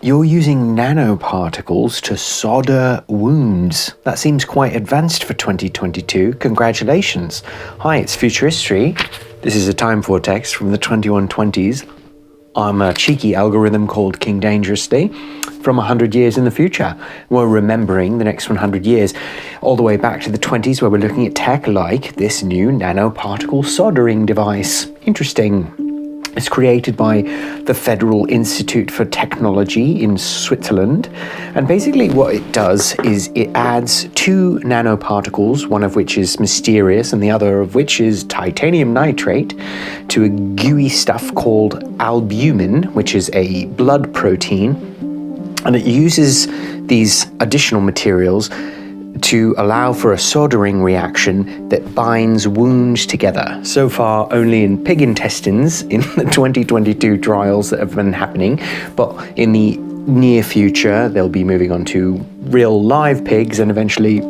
You're using nanoparticles to solder wounds. That seems quite advanced for 2022. Congratulations. Hi, it's Ftrhstry. This is a time vortex from the 2120s. I'm a cheeky algorithm called Kingdangerously from 100 years in the future. We're remembering the next 100 years all the way back to the 20s, where we're looking at tech like this new nanoparticle soldering device. Interesting. It's created by the Federal Institute for Technology in Switzerland. And basically what it does is it adds two nanoparticles, one of which is mysterious and the other of which is titanium nitrate, to a gooey stuff called albumin, which is a blood protein. And it uses these additional materials to allow for a soldering reaction that binds wounds together. So far, only in pig intestines in the 2022 trials that have been happening, but in the near future, they'll be moving on to real live pigs and eventually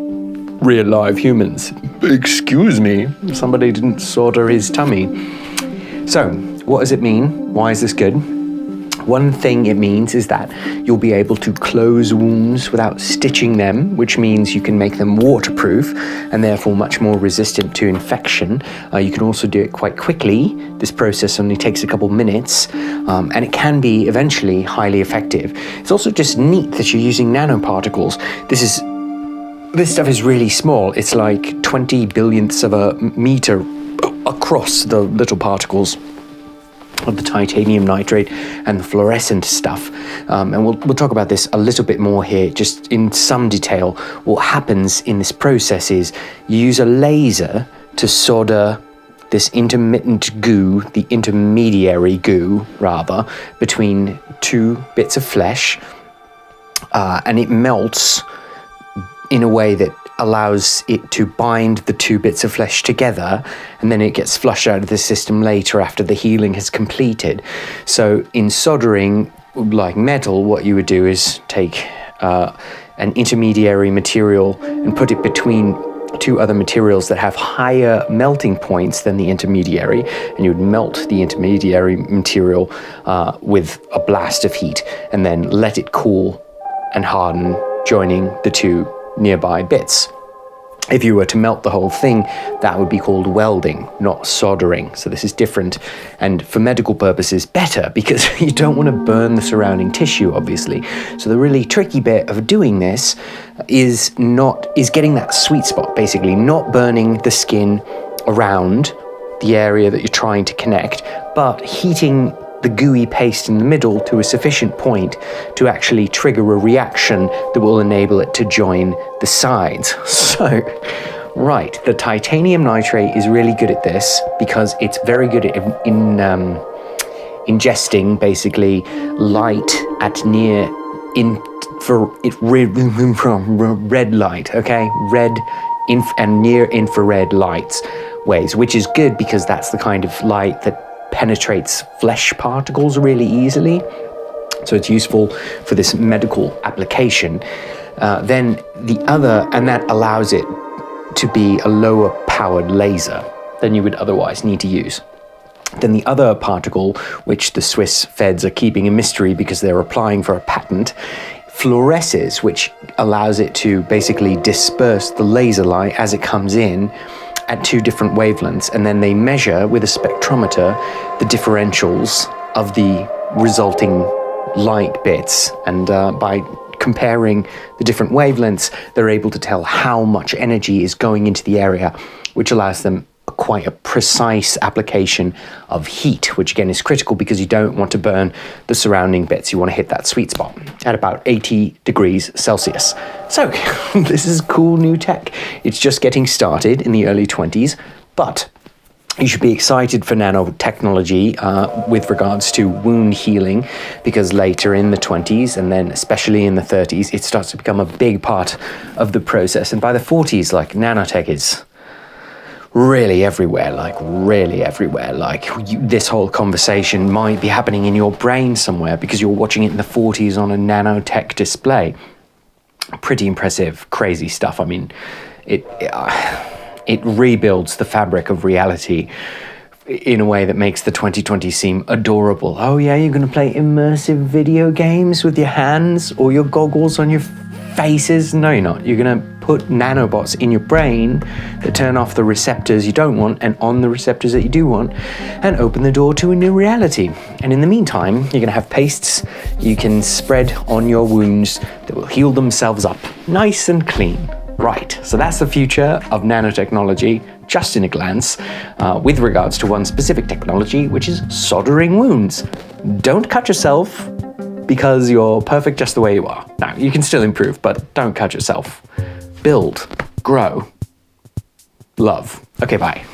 real live humans. Excuse me, somebody didn't solder his tummy. So, what does it mean? Why is this good? One thing it means is that you'll be able to close wounds without stitching them, which means you can make them waterproof and therefore much more resistant to infection. You can also do it quite quickly. This process only takes a couple minutes, and it can be eventually highly effective. It's also just neat that you're using nanoparticles. This stuff is really small. It's like 20 billionths of a meter across the little particles of the titanium nitrate and the fluorescent stuff. And we'll talk about this a little bit more here, just in some detail. What happens in this process is you use a laser to solder this intermittent goo, the intermediary goo, rather, between two bits of flesh, and it melts in a way that allows it to bind the two bits of flesh together, and then it gets flushed out of the system later after the healing has completed. So in soldering, like metal, what you would do is take an intermediary material and put it between two other materials that have higher melting points than the intermediary, and you would melt the intermediary material with a blast of heat and then let it cool and harden, joining the two nearby bits. If you were to melt the whole thing, that would be called welding, not soldering. So this is different, and for medical purposes, better, because you don't want to burn the surrounding tissue, obviously. So the really tricky bit of doing this is getting that sweet spot, basically, not burning the skin around the area that you're trying to connect, but heating the gooey paste in the middle to a sufficient point to actually trigger a reaction that will enable it to join the sides. So, right, the titanium nitrate is really good at this because it's very good at ingesting basically light at near red light, okay? And near infrared lights waves, which is good because that's the kind of light that penetrates flesh particles really easily. So it's useful for this medical application. Then the other, and that allows it to be a lower powered laser than you would otherwise need to use. Then the other particle, which the Swiss feds are keeping a mystery because they're applying for a patent, fluoresces, which allows it to basically disperse the laser light as it comes in at two different wavelengths, and then they measure with a spectrometer the differentials of the resulting light bits, and by comparing the different wavelengths, they're able to tell how much energy is going into the area, which allows them quite a precise application of heat, which again is critical because you don't want to burn the surrounding bits. You want to hit that sweet spot at about 80 degrees Celsius. So this is cool new tech. It's just getting started in the early 20s, but you should be excited for nanotechnology with regards to wound healing, because later in the 20s and then especially in the 30s, it starts to become a big part of the process. And by the 40s, like, nanotech is really everywhere. This whole conversation might be happening in your brain somewhere because you're watching it in the 40s on a nanotech display. Pretty impressive, crazy stuff. I mean, it rebuilds the fabric of reality in a way that makes the 2020 seem adorable. Oh yeah, you're going to play immersive video games with your hands or your goggles on your faces? No, you're not. You're going to put nanobots in your brain that turn off the receptors you don't want and on the receptors that you do want, and open the door to a new reality. And in the meantime, you're going to have pastes you can spread on your wounds that will heal themselves up nice and clean. Right, so that's the future of nanotechnology, just in a glance, with regards to one specific technology, which is soldering wounds. Don't cut yourself because you're perfect just the way you are. Now, you can still improve, but don't cut yourself. Build, grow, love. Okay, bye.